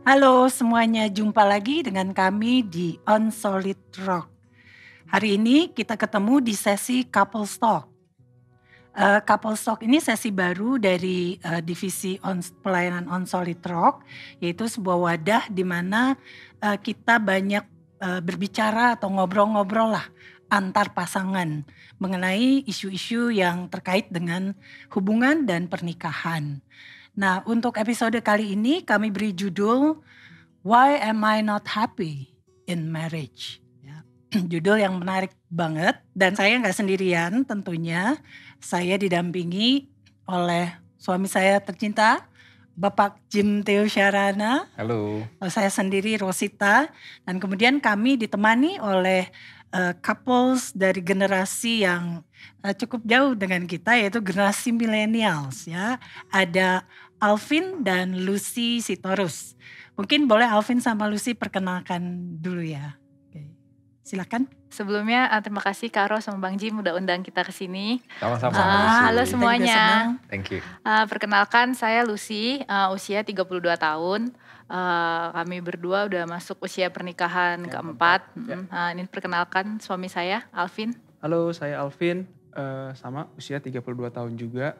Halo semuanya, jumpa lagi dengan kami di On Solid Rock. Hari ini kita ketemu di sesi Couple Talk. Couple Talk ini sesi baru dari divisi pelayanan On Solid Rock, yaitu sebuah wadah di mana kita banyak berbicara atau ngobrol-ngobrol lah antar pasangan mengenai isu-isu yang terkait dengan hubungan dan pernikahan. Nah, untuk episode kali ini kami beri judul Why Am I Not Happy in Marriage? Ya, judul yang menarik banget dan saya nggak sendirian tentunya. Saya didampingi oleh suami saya tercinta, Bapak Jim Theo Syarana. Halo. Saya sendiri Rosita dan kemudian kami ditemani oleh couples dari generasi yang cukup jauh dengan kita, yaitu generasi millennials ya. Ada Alvin dan Lucy Sitorus. Mungkin boleh Alvin sama Lucy perkenalkan dulu ya. Oke. Silakan. Sebelumnya terima kasih Kak Ros sama Bang Jim udah undang kita ke sini. Sama-sama. Halo semuanya. Thank you. Perkenalkan saya Lucy, usia 32 tahun. Kami berdua udah masuk usia pernikahan keempat. Ini perkenalkan suami saya, Alvin. Halo, saya Alvin, sama usia 32 tahun juga.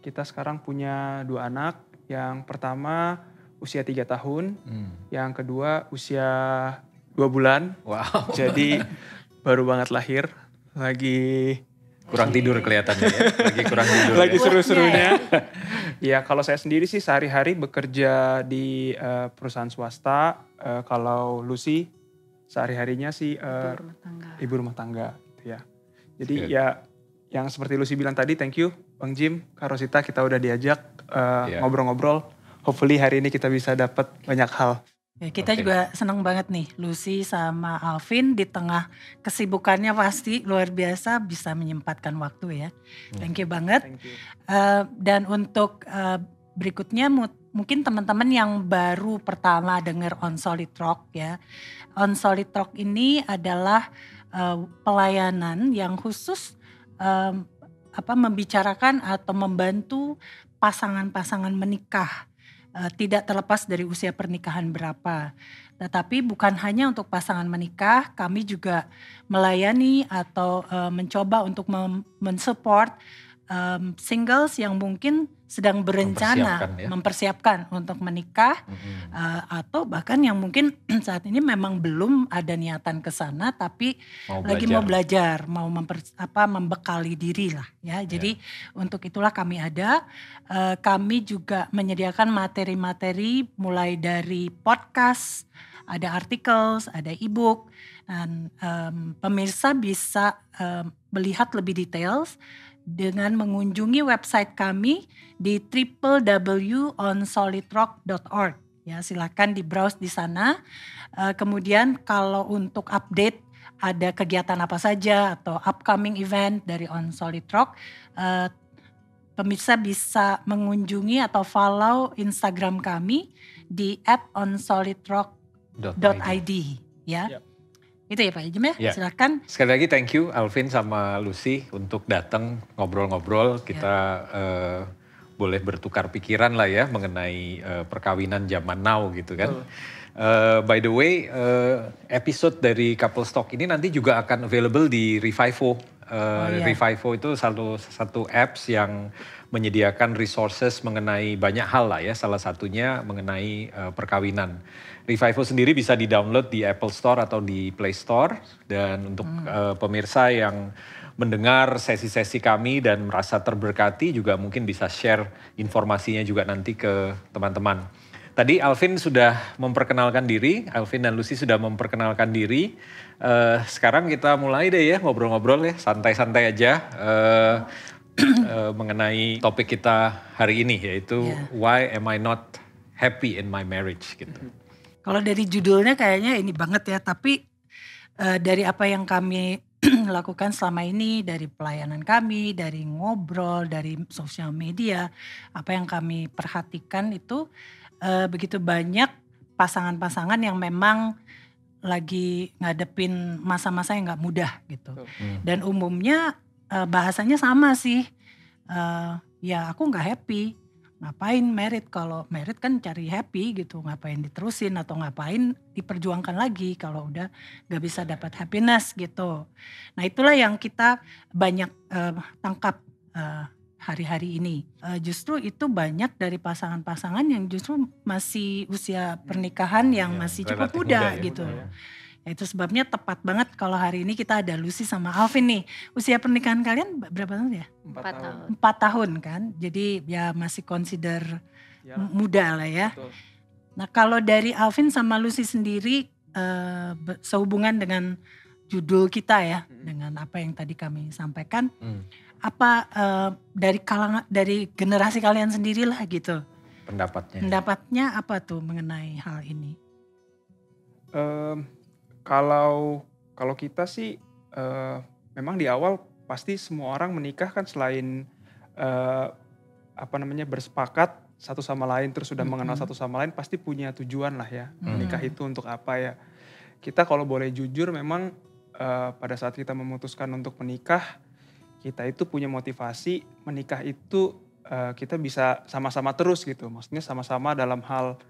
Kita sekarang punya 2 anak. Yang pertama usia 3 tahun, yang kedua usia 2 bulan. Wow. Jadi baru banget lahir, lagi kurang tidur kelihatannya ya. Lagi kurang tidur. Lagi ya. seru-serunya. Ya kalau saya sendiri sih sehari-hari bekerja di perusahaan swasta. Kalau Lucy sehari-harinya sih ibu rumah tangga gitu ya. Jadi ya yang seperti Lucy bilang tadi, thank you Bang Jim, Kak Rosita, kita udah diajak ngobrol-ngobrol. Hopefully hari ini kita bisa dapat banyak hal. Ya, kita juga senang banget nih Lucy sama Alvin di tengah kesibukannya pasti luar biasa bisa menyempatkan waktu ya. Thank you banget. Thank you. Dan untuk berikutnya mungkin teman-teman yang baru pertama dengar On Solid Rock ya. On Solid Rock ini adalah pelayanan yang khusus membicarakan atau membantu pasangan-pasangan menikah. Tidak terlepas dari usia pernikahan berapa. Tetapi bukan hanya untuk pasangan menikah, kami juga melayani atau mencoba untuk mensupport singles yang mungkin sedang berencana mempersiapkan untuk menikah, atau bahkan yang mungkin saat ini memang belum ada niatan ke sana tapi mau belajar, mau membekali diri lah ya. Jadi untuk itulah kami ada. Kami juga menyediakan materi-materi mulai dari podcast, ada artikel, ada e-book, dan pemirsa bisa melihat lebih details dengan mengunjungi website kami di www.onsolidrock.org. Ya, silakan di-browse di sana. Kemudian kalau untuk update ada kegiatan apa saja atau upcoming event dari On Solid Rock, pemirsa bisa mengunjungi atau follow Instagram kami di @onsolidrock.id ya. Itu ya Pak Jim ya, silakan. Sekali lagi thank you Alvin sama Lucy untuk datang ngobrol-ngobrol. Kita boleh bertukar pikiran lah ya mengenai perkawinan zaman now gitu kan. By the way, episode dari Couple Talk ini nanti juga akan available di Revivo. Revivo itu satu apps yang menyediakan resources mengenai banyak hal lah ya. Salah satunya mengenai perkawinan. Revivo sendiri bisa di-download di Apple Store atau di Play Store. Dan untuk pemirsa yang mendengar sesi-sesi kami dan merasa terberkati juga mungkin bisa share informasinya juga nanti ke teman-teman. Tadi Alvin sudah memperkenalkan diri, Alvin dan Lucy sudah memperkenalkan diri. Sekarang kita mulai deh ya ngobrol-ngobrol ya, santai-santai aja. Mengenai topik kita hari ini yaitu Why Am I Not Happy in My Marriage gitu. Kalau dari judulnya kayaknya ini banget ya, tapi dari apa yang kami lakukan selama ini, dari pelayanan kami, dari ngobrol, dari sosial media, apa yang kami perhatikan itu begitu banyak pasangan-pasangan yang memang lagi ngadepin masa-masa yang gak mudah gitu. Dan umumnya bahasanya sama sih, ya aku gak happy, ngapain merit, kalau merit kan cari happy gitu, ngapain diterusin atau ngapain diperjuangkan lagi kalau udah gak bisa dapat happiness gitu. Nah itulah yang kita banyak tangkap hari-hari ini. Justru itu banyak dari pasangan-pasangan yang justru masih usia pernikahan yang masih cukup muda gitu. Ya, itu sebabnya tepat banget kalau hari ini kita ada Lucy sama Alvin nih. Usia pernikahan kalian berapa tahun ya? 4 tahun. 4 tahun kan. Jadi ya masih consider muda lah ya. Betul. Nah kalau dari Alvin sama Lucy sendiri sehubungan dengan judul kita ya, dengan apa yang tadi kami sampaikan, apa dari generasi kalian sendirilah gitu. Pendapatnya apa tuh mengenai hal ini? Kalau kita sih memang di awal pasti semua orang menikah kan selain bersepakat satu sama lain terus sudah mengenal satu sama lain, pasti punya tujuan lah ya. Menikah itu untuk apa ya? Kita kalau boleh jujur memang pada saat kita memutuskan untuk menikah, kita itu punya motivasi menikah itu kita bisa sama-sama terus gitu. Maksudnya sama-sama dalam hal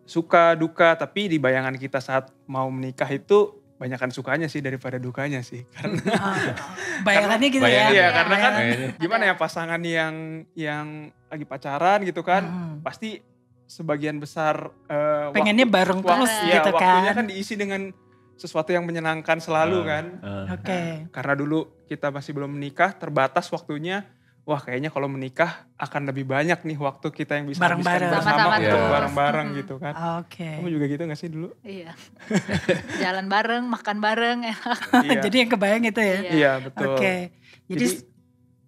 suka, duka, tapi di bayangan kita saat mau menikah itu banyakan sukanya sih daripada dukanya sih. Karena bayangannya gitu ya. Iya, karena kan gimana ya, pasangan yang lagi pacaran gitu kan, pasti sebagian besar pengennya bareng terus gitu kan. Waktunya kan diisi dengan sesuatu yang menyenangkan selalu kan. Oke. Karena dulu kita masih belum menikah, terbatas waktunya. Wah, kayaknya kalau menikah akan lebih banyak nih waktu kita yang bisa habiskan bersama untuk bareng-bareng gitu kan. Oke. Kamu juga gitu gak sih dulu? Iya. Jalan bareng, makan bareng, enak. Iya. Jadi yang kebayang itu ya. Iya, betul. Oke. Jadi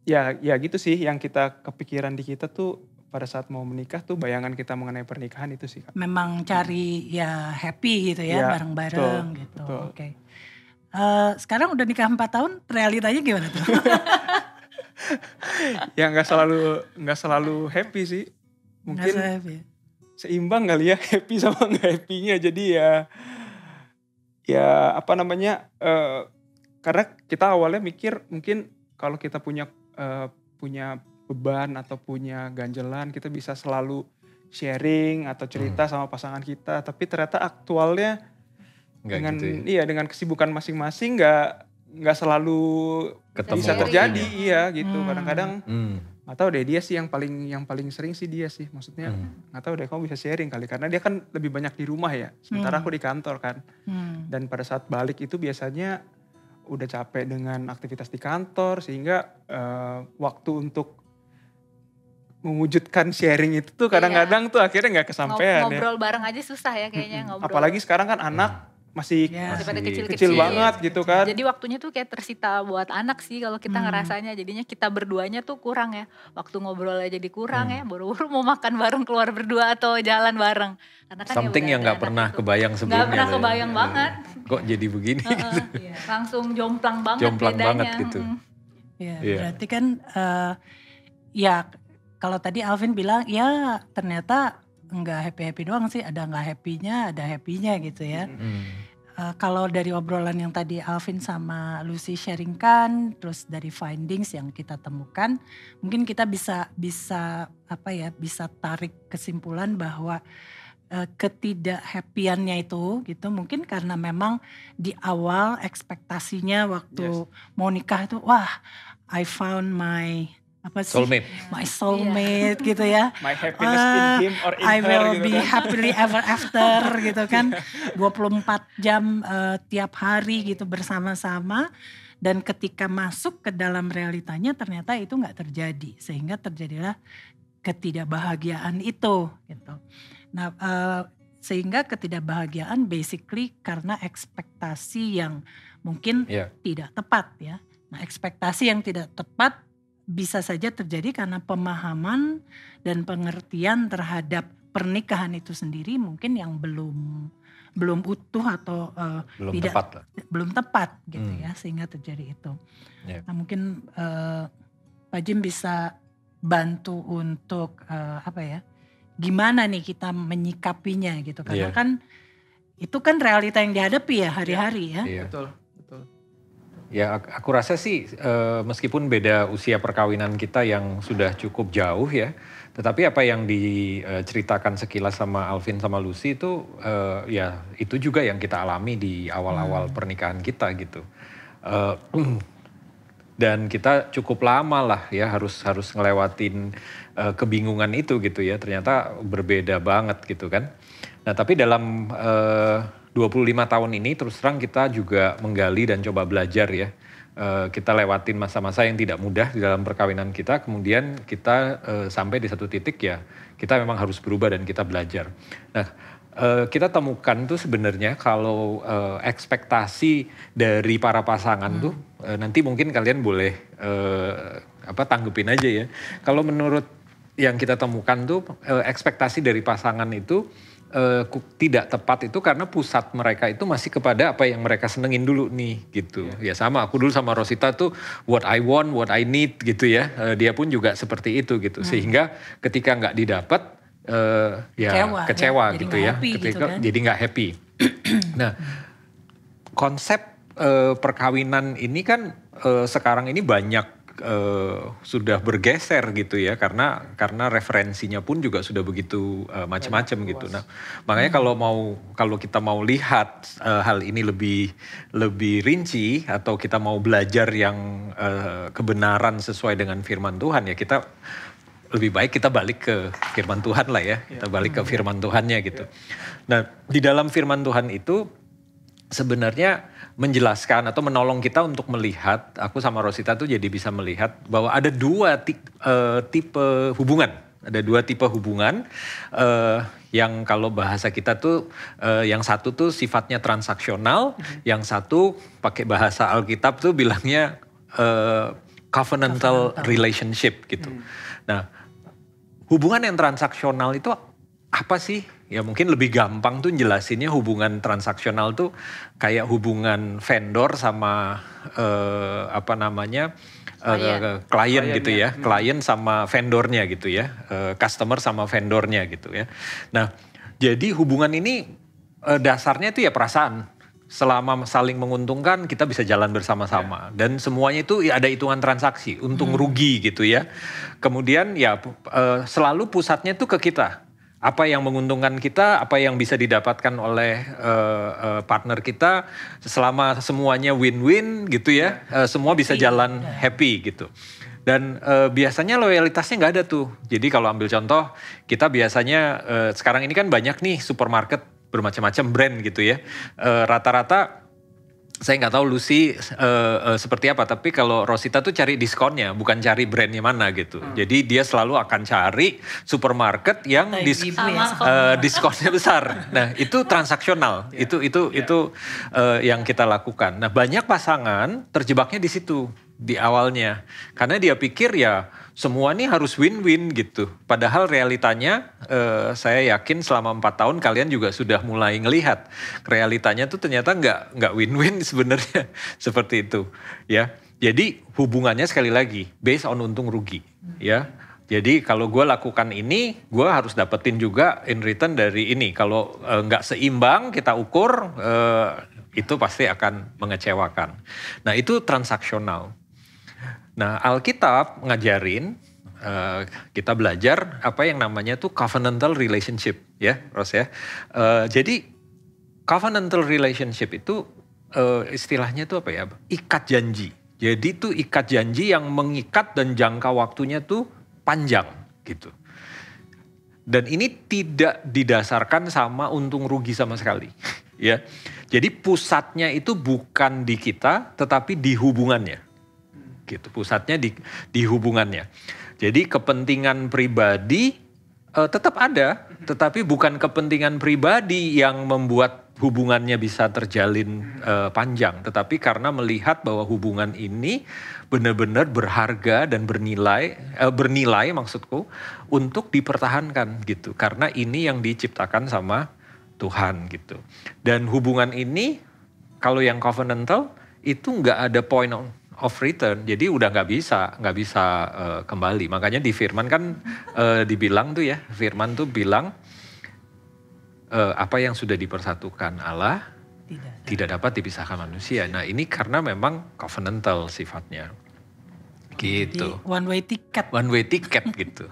ya gitu sih yang kita kepikiran di kita tuh pada saat mau menikah tuh bayangan kita mengenai pernikahan itu sih Kak. Memang cari ya happy gitu ya, bareng-bareng gitu. Oke. Sekarang udah nikah 4 tahun, realitanya gimana tuh? Ya nggak selalu happy sih. Mungkin happy. Seimbang kali ya, happy sama nggak happy-nya. Jadi karena kita awalnya mikir mungkin kalau kita punya beban atau punya ganjelan, kita bisa selalu sharing atau cerita sama pasangan kita. Tapi ternyata aktualnya dengan kesibukan masing-masing nggak selalu bisa terjadi. Iya gitu. Kadang-kadang nggak tahu deh, dia sih yang paling sering sih dia sih. Maksudnya nggak tahu deh, kamu bisa sharing kali karena dia kan lebih banyak di rumah ya. Sementara aku di kantor kan. Dan pada saat balik itu biasanya udah capek dengan aktivitas di kantor sehingga waktu untuk mewujudkan sharing itu tuh kadang-kadang tuh akhirnya nggak kesampaian. Ngobrol bareng aja susah ya kayaknya ngobrol. Apalagi sekarang kan anak masih pada kecil banget gitu kan. Jadi waktunya tuh kayak tersita buat anak sih kalau kita ngerasanya. Jadinya kita berduanya tuh kurang ya. Waktu ngobrolnya jadi kurang ya. Buru-buru mau makan bareng keluar berdua atau jalan bareng. Karena kan something yang gak pernah kebayang sebelumnya. Gak pernah kebayang banget. Kok jadi begini gitu. Langsung jomplang banget jomplang bedanya. Banget gitu. Berarti kan ya kalau tadi Alvin bilang ya ternyata nggak happy doang sih, ada nggak happy-nya, ada happy-nya gitu ya. Kalau dari obrolan yang tadi Alvin sama Lucy sharingkan, terus dari findings yang kita temukan, mungkin kita bisa tarik kesimpulan bahwa ketidakhappy-annya itu gitu mungkin karena memang di awal ekspektasinya waktu mau nikah itu wah I found my soulmate gitu ya. My happiness in him or in I her will gitu be kan. happily ever after gitu kan. 24 jam tiap hari gitu bersama-sama. Dan ketika masuk ke dalam realitanya ternyata itu gak terjadi. Sehingga terjadilah ketidakbahagiaan itu gitu. Nah sehingga ketidakbahagiaan basically karena ekspektasi yang mungkin tidak tepat ya. Nah ekspektasi yang tidak tepat bisa saja terjadi karena pemahaman dan pengertian terhadap pernikahan itu sendiri mungkin yang belum utuh atau belum tepat gitu ya sehingga terjadi itu. Nah mungkin Pak Jim bisa bantu untuk gimana nih kita menyikapinya gitu karena kan itu kan realita yang dihadapi ya hari-hari ya. Betul. Ya aku rasa sih meskipun beda usia perkawinan kita yang sudah cukup jauh ya, Tetapi apa yang diceritakan sekilas sama Alvin sama Lucy itu ya itu juga yang kita alami di awal-awal pernikahan kita gitu. Dan kita cukup lama lah ya harus ngelewatin kebingungan itu gitu ya. Ternyata berbeda banget gitu kan. Nah tapi dalam 25 tahun ini terus terang kita juga menggali dan coba belajar ya. Kita lewatin masa-masa yang tidak mudah di dalam perkawinan kita, kemudian kita sampai di satu titik ya kita memang harus berubah dan kita belajar. Nah kita temukan tuh sebenarnya kalau ekspektasi dari para pasangan tuh nanti mungkin kalian boleh tanggepin aja ya. Kalau menurut yang kita temukan tuh ekspektasi dari pasangan itu tidak tepat itu karena pusat mereka itu masih kepada apa yang mereka senengin dulu nih gitu. Ya sama aku dulu sama Rosita tuh what I want, what I need gitu ya. Dia pun juga seperti itu gitu. Sehingga ketika nggak didapat kecewa gitu ya. Ketika jadi nggak happy. Nah konsep perkawinan ini kan sekarang ini banyak sudah bergeser gitu ya karena referensinya pun juga sudah begitu macam-macam gitu. Nah, makanya kalau kita mau lihat hal ini lebih rinci atau kita mau belajar yang kebenaran sesuai dengan firman Tuhan ya kita lebih baik kita balik ke firman Tuhan lah ya. Kita balik ke firman Tuhannya gitu. Nah, di dalam firman Tuhan itu sebenarnya menjelaskan atau menolong kita untuk melihat, aku sama Rosita tuh jadi bisa melihat bahwa ada dua tipe hubungan. Ada dua tipe hubungan yang kalau bahasa kita tuh yang satu tuh sifatnya transaksional, yang satu pakai bahasa Alkitab tuh bilangnya covenantal relationship gitu. Nah, hubungan yang transaksional itu apa sih? Ya mungkin lebih gampang tuh jelasinnya hubungan transaksional tuh kayak hubungan vendor sama klien gitu ya. Klien sama vendornya gitu ya. Customer sama vendornya gitu ya. Nah jadi hubungan ini dasarnya itu ya perasaan. Selama saling menguntungkan kita bisa jalan bersama-sama. Dan semuanya itu ada hitungan transaksi. Untung rugi gitu ya. Kemudian ya selalu pusatnya tuh ke kita. Apa yang menguntungkan kita, apa yang bisa didapatkan oleh partner kita, selama semuanya win-win gitu ya, semua bisa jalan happy gitu. Dan biasanya loyalitasnya nggak ada tuh. Jadi kalau ambil contoh, kita biasanya sekarang ini kan banyak nih supermarket bermacam-macam brand gitu ya. Rata-rata saya nggak tahu Lucy seperti apa, tapi kalau Rosita tuh cari diskonnya, bukan cari brandnya mana gitu. Jadi dia selalu akan cari supermarket yang diskonnya besar. Nah itu transaksional, itu yang kita lakukan. Nah banyak pasangan terjebaknya di situ di awalnya, karena dia pikir ya semua ini harus win-win gitu. Padahal realitanya saya yakin selama 4 tahun kalian juga sudah mulai ngelihat realitanya tuh ternyata nggak win-win sebenarnya seperti itu ya. Jadi hubungannya sekali lagi based on untung rugi ya. Jadi kalau gue lakukan ini, gue harus dapetin juga in return dari ini. Kalau nggak seimbang kita ukur itu pasti akan mengecewakan. Nah itu transaksional. Nah Alkitab ngajarin kita belajar apa yang namanya tuh covenantal relationship ya Ros ya. Jadi covenantal relationship itu istilahnya tuh apa ya, ikat janji. Jadi tuh ikat janji yang mengikat dan jangka waktunya tuh panjang gitu. Dan ini tidak didasarkan sama untung rugi sama sekali ya. Jadi pusatnya itu bukan di kita tetapi di hubungannya. Gitu, pusatnya di hubungannya. Jadi kepentingan pribadi tetap ada, tetapi bukan kepentingan pribadi yang membuat hubungannya bisa terjalin panjang, tetapi karena melihat bahwa hubungan ini benar-benar berharga dan bernilai maksudku untuk dipertahankan gitu, karena ini yang diciptakan sama Tuhan gitu. Dan hubungan ini kalau yang covenantal itu nggak ada point of return, jadi udah nggak bisa kembali. Makanya di Firman kan dibilang tuh ya, Firman tuh bilang apa yang sudah dipersatukan Allah tidak dapat dipisahkan manusia. Nah ini karena memang covenantal sifatnya, gitu. Jadi one way ticket gitu.